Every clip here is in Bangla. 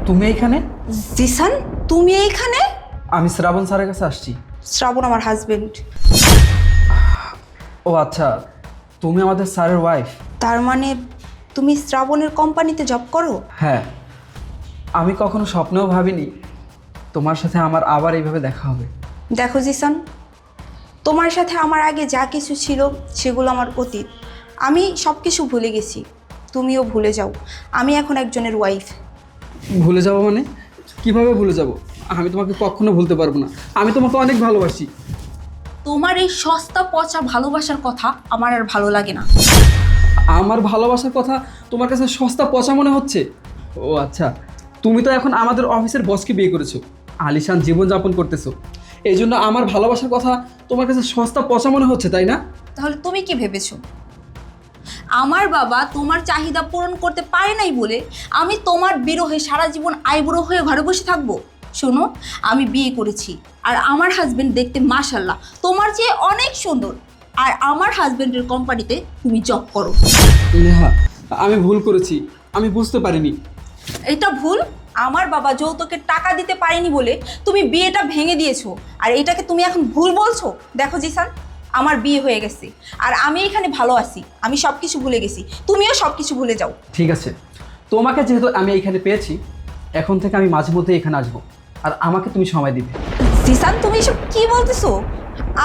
তুমি এইখানে? জিসান, তুমি এইখানে? আমি শ্রাবণ স্যারের কাছে আসছি। শ্রাবণ আমার হাজবেন্ড। ও আচ্ছা, তুমি আমাদের স্যারের ওয়াইফ? তার মানে তুমি শ্রাবণের কোম্পানিতে জব করো? হ্যাঁ, আমি কখনো স্বপ্নেও ভাবিনি তোমার সাথে আমার আবার এইভাবে দেখা হবে। দেখো জিসান, তোমার সাথে আমার আগে যা কিছু ছিল সেগুলো আমার অতীত। আমি সব কিছু ভুলে গেছি, তুমিও ভুলে যাও। আমি এখন একজনের ওয়াইফ। ভুলে যাবো মানে? কিভাবে ভুলে যাব? আমি তোমাকে কখনো ভুলতে পারবো না। আমি তোমাকে অনেক ভালোবাসি। তোমার এই সস্তা পচা ভালোবাসার কথা আমার আর ভালো লাগে না। আমার ভালোবাসার কথা তোমার কাছে সস্তা পচা মনে হচ্ছে? ও আচ্ছা, তুমি তো এখন আমাদের অফিসের বসকে বিয়ে করেছো, আলিশান জীবনযাপন করতেছো, এই জন্য আমার ভালোবাসার কথা তোমার কাছে সস্তা পচা মনে হচ্ছে, তাই না? তাহলে তুমি কি ভেবেছো আমার বাবা তোমার চাহিদা পূরণ করতে পারে নাই বলে আমি তোমার বিরহে সারা জীবন আইবুড়ো হয়ে ঘরে বসে থাকবো? শোনো, আমি বিয়ে করেছি আর আমার হাজবেন্ড দেখতে মাশাল্লাহ তোমার চেয়ে অনেক সুন্দর, আর আমার হাজবেন্ডের কোম্পানিতে তুমি জব করো। নেহা, আমি ভুল করেছি, আমি বুঝতে পারিনি। এটা ভুল? আমার বাবা যৌতুকের টাকা দিতে পারেনি বলে তুমি বিয়েটা ভেঙে দিয়েছো, আর এটাকে তুমি এখন ভুল বলছো? দেখো জিসান, আমার বিয়ে হয়ে গেছে আর আমি এখানে ভালো আছি। আমি সব কিছু ভুলে গেছি, তুমিও সব কিছু ভুলে যাও। ঠিক আছে, তোমাকে যেহেতু আমি এইখানে পেয়েছি, এখন থেকে আমি মাঝে মধ্যে এখানে আসবো, আর আমাকে তুমি সময় দিবে। জিসান, তুমি এসব কি বলতেছো?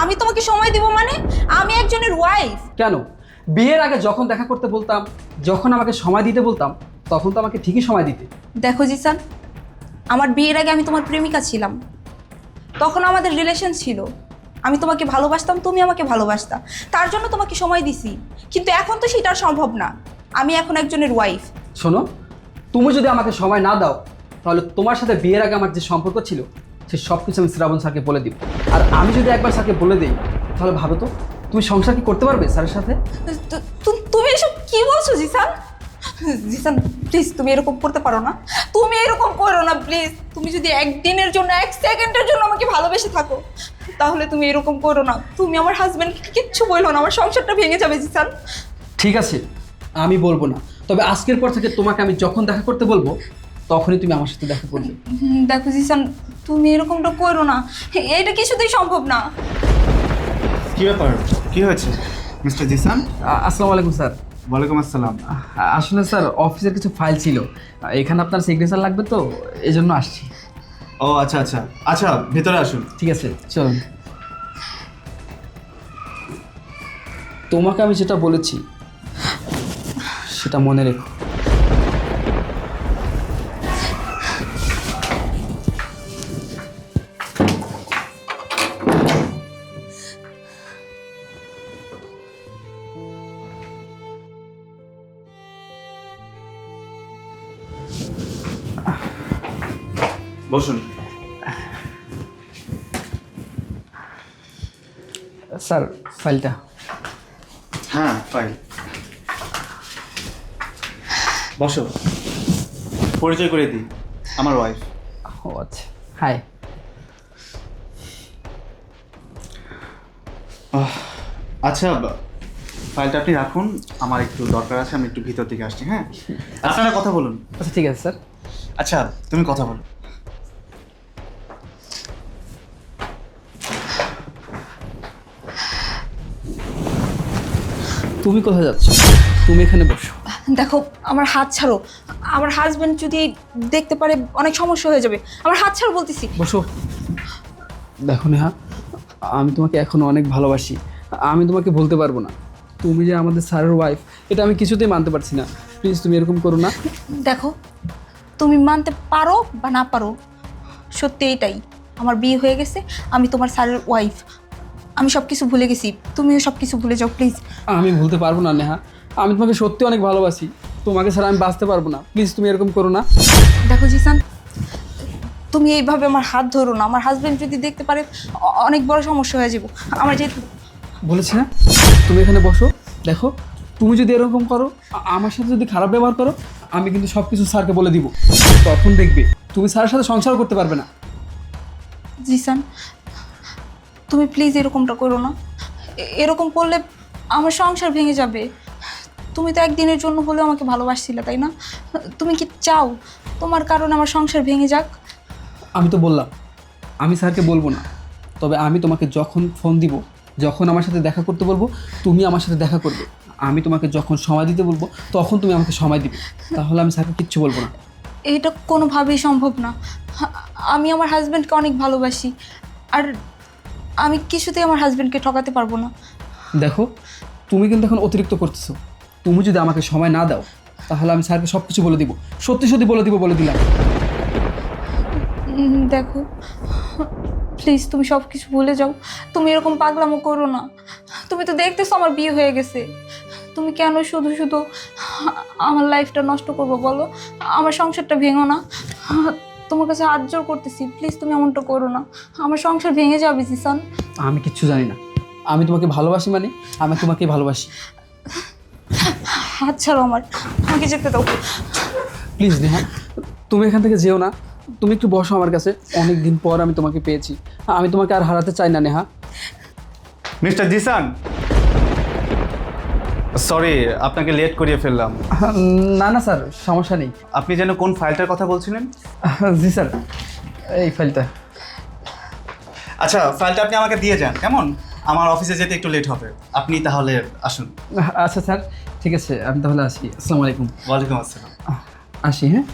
আমি তোমাকে সময় দিব মানে? আমি একজনের ওয়াইফ। কেন? বিয়ের আগে যখন দেখা করতে বলতাম, যখন আমাকে সময় দিতে বলতাম, তখন তো আমাকে ঠিকই সময় দিতে। দেখো জিসান, আমার বিয়ের আগে আমি তোমার প্রেমিকা ছিলাম, তখন আমাদের রিলেশন ছিল। আমি তোমাকে ভালোবাসতাম, তুমি আমাকে ভালোবাসতা, তার জন্য তোমাকে সময় দিছি। কিন্তু এখন তো সেটা আর সম্ভব না। আমি এখন একজনের ওয়াইফ। শোনো, তুমি যদি আমাকে সময় না দাও, তাহলে তোমার সাথে বিয়ের আগে আমার যে সম্পর্ক ছিল সে সব কিছু আমি শ্রাবণ স্যারকে বলে দিব। আর আমি যদি একবার স্যারকে বলে দিই, তাহলে ভাবো তো, তুমি সংসার কি করতে পারবে স্যারের সাথে? তুমি এসব কি বলছো জিসান? জিসান প্লিজ, তুমি এরকম করতে পারো না। তুমি এরকম করো না প্লিজ। তুমি যদি একদিনের জন্য, এক সেকেন্ডের জন্য আমাকে ভালোবেসে থাকো, তাহলে তুমি এরকম করো না। তুমি আমার হাজবেন্ডকে কিচ্ছু বললো না, আমার সংসারটা ভেঙে যাবে জিসান। ঠিক আছে, আমি বলবো না, তবে আজকের পর থেকে তোমাকে আমি যখন দেখা করতে বলবো, তখনই তুমি আমার সাথে দেখা করবে। দেখো জিসান, তুমি এরকমটা করো না, এটা কিছুতেই সম্ভব না। কি ব্যাপার, কি হয়েছে মিস্টার জিসান? আসসালামু আলাইকুম স্যার। ওয়ালাইকুম আসসালাম। আসলে স্যার, অফিসের কিছু ফাইল ছিল, এখানে আপনার সিগনেচার লাগবে, তো এই জন্য আসছি। ও আচ্ছা আচ্ছা আচ্ছা, ভেতরে আসুন। ঠিক আছে, চলুন। তোমাকে আমি যেটা বলেছি সেটা মনে রেখো। বসুন। স্যার, ফাইলটা। হ্যাঁ, ফাইল। বসো, পরিচয় করে দিই, আমার ওয়াইফ। ও আচ্ছা, হাই। আচ্ছা, ফাইলটা আপনি রাখুন, আমার একটু দরকার আছে, আমি একটু ভিতর দিকে আসছি। হ্যাঁ, আপনারা কথা বলুন। আচ্ছা ঠিক আছে স্যার। আচ্ছা, তুমি কথা বলো। তুমি কোথায় যাচ্ছ? তুমি এখানে বসো। দেখো, আমার হাত ছাড়ো। আমার হাজবেন্ড যদি দেখতে পারে অনেক সমস্যা হয়ে যাবে। আমার হাত ছাড়ো বলতেছি। বসো। দেখো নেহা, আমি তোমাকে এখনো অনেক ভালোবাসি, আমি তোমাকে বলতে পারবো না। তুমি যে আমাদের স্যারের ওয়াইফ, এটা আমি কিছুতেই মানতে পারছি না। প্লিজ তুমি এরকম করো না। দেখো, তুমি মানতে পারো বা না পারো, সত্যি এটাই, আমার বিয়ে হয়ে গেছে, আমি তোমার স্যারের ওয়াইফ। আমি সব কিছু ভুলে গেছি, তুমিও সব কিছু ভুলে যাও প্লিজ। আমি ভুলতে পারবো না নেহা, আমি তোমাকে সত্যি অনেক ভালোবাসি, তোমাকে ছাড়া আমি বাঁচতে পারবো না। প্লিজ তুমি এরকম করো না। দেখো জিসান, তুমি এইভাবে আমার হাত ধরো না। আমার হাজবেন্ড যদি দেখতে পারে অনেক বড় সমস্যা হয়ে যাবে। আমার যেহেতু বলেছি না, তুমি এখানে বসো। দেখো, তুমি যদি এরকম করো, আমার সাথে যদি খারাপ ব্যবহার করো, আমি কিন্তু সব কিছু স্যারকে বলে দিব। তখন দেখবে তুমি স্যারের সাথে সংসার করতে পারবে না। জিসান, তুমি প্লিজ এরকমটা করো না। এরকম করলে আমার সংসার ভেঙে যাবে। তুমি তো একদিনের জন্য হলেও আমাকে ভালোবাসছিলে, তাই না? তুমি কি চাও তোমার কারণে আমার সংসার ভেঙে যাক? আমি তো বললাম আমি স্যারকে বলবো না, তবে আমি তোমাকে যখন ফোন দিব, যখন আমার সাথে দেখা করতে বলবো তুমি আমার সাথে দেখা করবে। আমি তোমাকে যখন সময় দিতে বলবো তখন তুমি আমাকে সময় দিবে, তাহলে আমি স্যারকে কিচ্ছু বলবো না। এটা কোনোভাবেই সম্ভব না। আমি আমার হাজব্যান্ডকে অনেক ভালোবাসি, আর আমি কিছুতেই আমার হাজব্যান্ডকে ঠকাতে পারবো না। দেখো তুমি কিন্তু এখন অতিরিক্ত করতেছো। তুমি যদি আমাকে সময় না দাও তাহলে আমি স্যারকে সব কিছু বলে দিব, সত্যি সত্যি বলে দিলাম। দেখো প্লিজ, তুমি সব কিছু ভুলে যাও। তুমি এরকম পাগলামো করো না। তুমি তো দেখতেছো আমার বিয়ে হয়ে গেছে। তুমি কেন শুধু শুধু আমার লাইফটা নষ্ট করবো বলো? আমার সংসারটা ভেঙো না। তোমার কাছে হাত জোর করতেছি, প্লিজ তুমি এমনটা করো না। আমার সংসার ভেঙে যাবে জিসান। আমি কিচ্ছু জানি না, আমি তোমাকে ভালোবাসি মানে আমি তোমাকেই ভালোবাসি। হাত ছাড়ো আমার, আমাকে যেতে দাও। প্লিজ নেহা, তুমি এখান থেকে যেও না। তুমি একটু বসো আমার কাছে, অনেক দিন পর আমি তোমাকে পেয়েছি। আমি তোমাকে আর হারাতে চাই না নেহা। মিস্টার জিসান, সরি আপনাকে লেট করিয়ে ফেললাম। না না স্যার, সমস্যা নেই। আপনি যেন কোন ফাইলটার কথা বলছিলেন? জি স্যার, এই ফাইলটা। আচ্ছা, ফাইলটা আপনি আমাকে দিয়ে যান কেমন? আমার অফিসে যেতে একটু লেট হবে, আপনি তাহলে আসুন। আচ্ছা স্যার, ঠিক আছে, আমি তাহলে আসি। আসসালামু আলাইকুম। ওয়ালাইকুম আসসালাম। আসি, হ্যাঁ।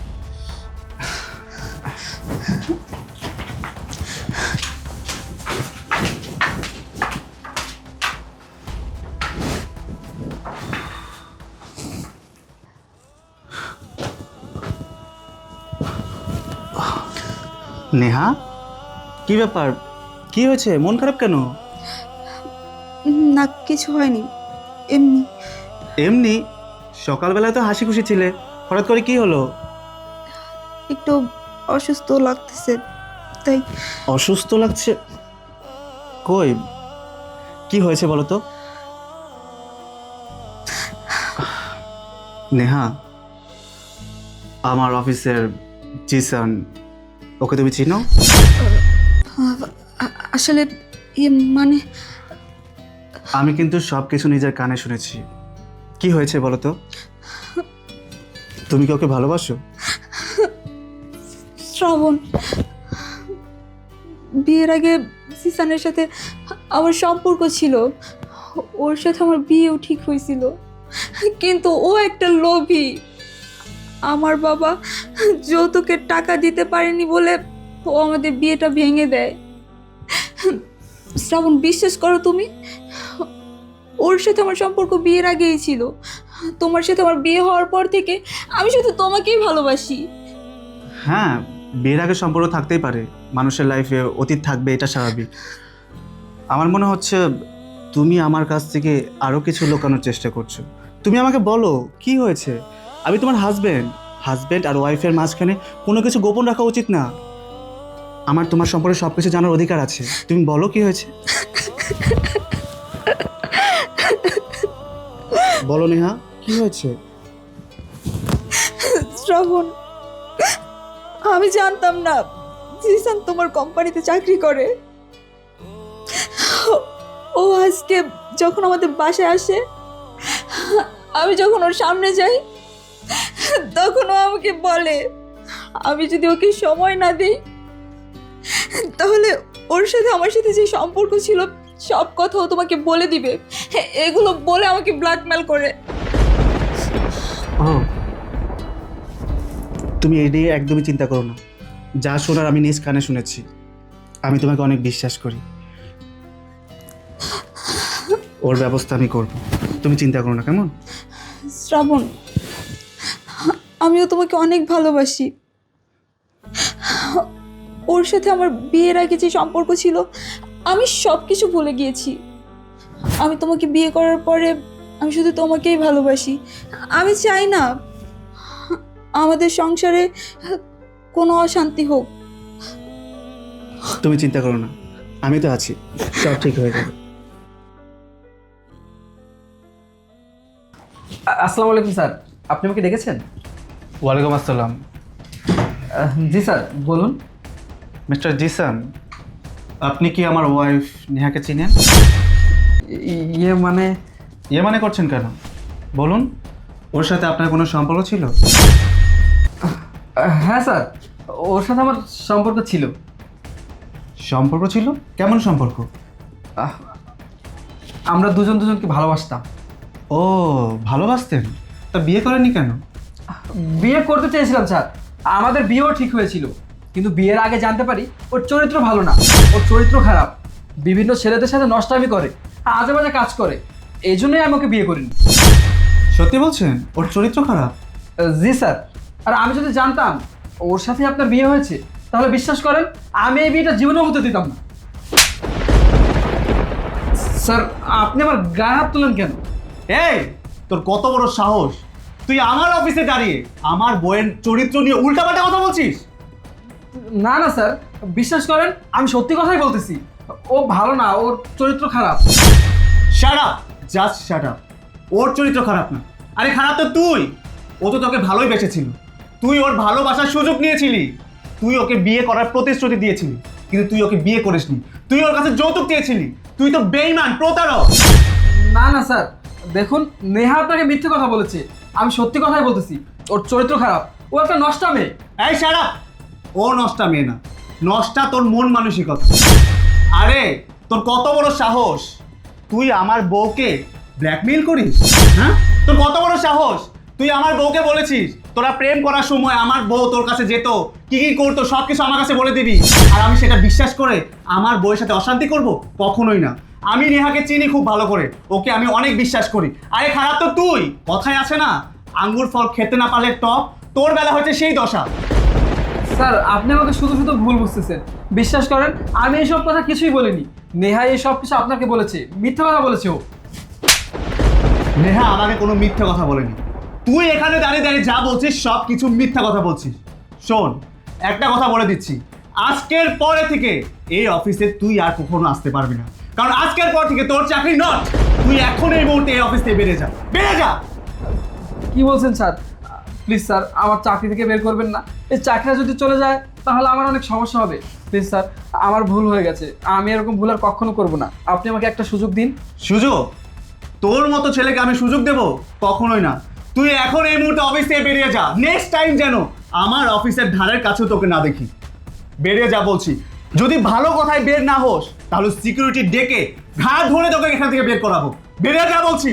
নেহা, কি ব্যাপার? কি হয়েছে? মন খারাপ কেন? না, কিছু হয়নি, এমনি। এমনি? সকালবেলায় তো হাসি খুশি ছিলে, হঠাৎ করে কি হলো? একটু অসুস্থ লাগতেছে তাই। অসুস্থ লাগছে? কই, কি হয়েছে বলো তো? নেহা, আমার অফিসের জিসান, ওকে তুমি চিনো? আসলে মানে আমি কিন্তু সব কিছু নিজের কানে শুনেছি। কি হয়েছে বলো তো? তুমি কি ওকে ভালোবাসো? শ্রাবণ, বিয়ের আগে জিসানের সাথে আমার সম্পর্ক ছিল, ওর সাথে আমার বিয়েও ঠিক হয়েছিল, কিন্তু ও একটা লোভী। আমার বাবা যৌতুকের টাকা দিতে পারেনি বলে ও আমাদের বিয়েটা ভেঙে দেয়। শ্রাবণ, বিশ্বাস করো তুমি, ওর সাথে আমার সম্পর্ক বিয়ের আগেই ছিল। তোমার সাথে আমার বিয়ে হওয়ার পর থেকে আমি শুধু তোমাকেই ভালোবাসি। হ্যাঁ, বিয়ের আগে সম্পর্ক থাকতেই পারে, মানুষের লাইফে অতীত থাকবে, এটা স্বাভাবিক। আমার মনে হচ্ছে তুমি আমার কাছ থেকে আরও কিছু লুকানোর চেষ্টা করছো। তুমি আমাকে বলো কি হয়েছে? আমি তোমার হাজব্যান্ড আর ওয়াইফের মাঝখানে কোনো কিছু গোপন রাখা উচিত না। আমার তোমার সম্পর্কে সব কিছু জানার অধিকার আছে। তুমি বলো কি হয়েছে? বলো নেহা, কি হয়েছে? শ্রাবণ, আমি জানতাম না জিসান তোমার কোম্পানিতে চাকরি করে। ও আজকে যখন আমাদের বাসায় আসে, আমি যখন ওর সামনে যাই তখন ও আমাকে বলে আমি যদি ওকে সময় না দিই তাহলে ওর সাথে আমার সাথে যে সম্পর্ক ছিল সব কথা ও তোমাকে বলে দিবে। এগুলো বলে আমাকে ব্ল্যাকমেল করে। ও, তুমি এই নিয়ে একদমই চিন্তা করো না। যা শোনার আমি নিজ কানে শুনেছি। আমি তোমাকে অনেক বিশ্বাস করি, ওর ব্যবস্থা আমি করব। তুমি চিন্তা করো না, কেমন? শ্রাবণ, আমিও তোমাকে অনেক ভালোবাসি। ওর সাথে আমার বিয়ের আগে যে সম্পর্ক ছিল আমি সব কিছু ভুলে গিয়েছি। আমি তোমাকে বিয়ে করার পরে আমি শুধু তোমাকেই ভালোবাসি। আমি চাই না আমাদের সংসারে কোনো অশান্তি হোক। তুমি চিন্তা করো না, আমি তো আছি, সব ঠিক হয়ে যাবে। আসসালামু আলাইকুম স্যার, আপনি আমাকে ডেকেছেন? ওয়ালাইকুম আসসালাম। জি স্যার, বলুন। মিস্টার জিসান, আপনি কি আমার ওয়াইফ নেহাকে চিনেন? ইয়ে মানে ইয়ে মানে করছেন কেন? বলুন, ওর সাথে আপনার কোনো সম্পর্ক ছিল? হ্যাঁ স্যার, ওর সাথে আমার সম্পর্ক ছিল। সম্পর্ক ছিল? কেমন সম্পর্ক? আহ, আমরা দুজন দুজনকে ভালোবাসতাম। ও, ভালোবাসতেন? তা বিয়ে করেননি কেন? বিয়ে করতে চেয়েছিলাম স্যার, আমাদের বিয়েও ঠিক হয়েছিল, কিন্তু বিয়ের আগে জানতে পারি ওর চরিত্র ভালো না, ওর চরিত্র খারাপ, বিভিন্ন ছেলেদের সাথে নষ্টামি করে, আজে বাজে কাজ করে। এই জন্যই আমি ওকে বিয়ে করিনি। সত্যি বলছেন ওর চরিত্র খারাপ? জি স্যার, আর আমি যদি জানতাম ওর সাথে আপনার বিয়ে হয়েছে, তাহলে বিশ্বাস করেন আমি এই বিয়েটা জীবনেও হতে দিতাম না। স্যার, আপনি আমার গায়ে হাত তুলেন কেন? এই, তোর কত বড় সাহস! তুই আমার অফিসে দাঁড়িয়ে আমার বইয়ের চরিত্র নিয়ে উল্টাপাল্টা কথা বলছিস? না না স্যার, বিশ্বাস করেন আমি সত্যি কথাই বলতেছি। ও ভালো না, ওর চরিত্র খারাপ। Shut up, just shut up. ওর চরিত্র খারাপ না। আরে খারাপ তো তুই। ও তো তোকে ভালোই বেসেছিল, তুই ওর ভালোবাসার সুযোগ নিয়েছিলি, তুই ওকে বিয়ে করার প্রতিশ্রুতি দিয়েছিলি, কিন্তু তুই ওকে বিয়ে করিসনি। তুই ওর কাছে যৌতুক দিয়েছিলি। তুই তো বেঈমান, প্রতারক। না না স্যার, দেখুন নেহা আপনাকে মিথ্যে কথা বলেছে, আমি সত্যি কথাই বলতেছি। ওর চরিত্র খারাপ, ও একটা নষ্টা মেয়ে। এই শাট আপ! ও নষ্টা মেয়ে না, নষ্টা তোর মন মানসিকতা। আরে তোর কত বড় সাহস! তুই আমার বউকে ব্ল্যাকমেইল করিস? হ্যাঁ, তোর কত বড় সাহস! তুই আমার বউকে বলেছিস তোরা প্রেম করার সময় আমার বউ তোর কাছে যেত, কি কি করতো সব কিছু আমার কাছে বলে দিবি, আর আমি সেটা বিশ্বাস করে আমার বউয়ের সাথে অশান্তি করব? কখনোই না। আমি নেহাকে চিনি খুব ভালো করে, ওকে আমি অনেক বিশ্বাস করি। আরে খারাপ তো তুই। কথায় আছে না, আঙ্গুর ফল খেতে না পারলে টক, তোর বেলা হচ্ছে সেই দশা। স্যার, আপনি আমাকে শুধু শুধু ভুল বুঝতেছেন। বিশ্বাস করেন আমি এইসব কথা কিছুই বলিনি। নেহা এই সব কিছু আপনাকে বলেছে, মিথ্যা কথা বলেছে ও। নেহা আমাকে কোনো মিথ্যা কথা বলেনি। তুই এখানে দাঁড়িয়ে দাঁড়িয়ে যা বলছিস সব কিছু মিথ্যা কথা বলছিস। শোন, একটা কথা বলে দিচ্ছি, আজকের পরে থেকে এই অফিসে তুই আর কখনো আসতে পারবি না, কারণ আজকের পর থেকে তোর চাকরি নট। তুই এখন এই মুহূর্তে এই অফিস থেকে বেরিয়ে যা, বেরিয়ে যা। কি বলছেন স্যার? প্লিজ স্যার, আমার চাকরি থেকে বের করবেন না। এই চাকরিটা যদি চলে যায় তাহলে আমার অনেক সমস্যা হবে। প্লিজ স্যার, আমার ভুল হয়ে গেছে, আমি এরকম ভুল আর কখনো করবো না। আপনি আমাকে একটা সুযোগ দিন। সুযোগ? তোর মতো ছেলেকে আমি সুযোগ দেব? কখনোই না। তুই এখন এই মুহূর্তে অফিস থেকে বেরিয়ে যা। নেক্সট টাইম যেন আমার অফিসের ধারের কাছেও তোকে না দেখি। বেরিয়ে যা বলছি। যদি ভালো কথায় বের না হোস তাহলে সিকিউরিটি ডেকে ঘাড় ধরে তোকে এখান থেকে বের করাবো। বেরিয়ে যা বলছি।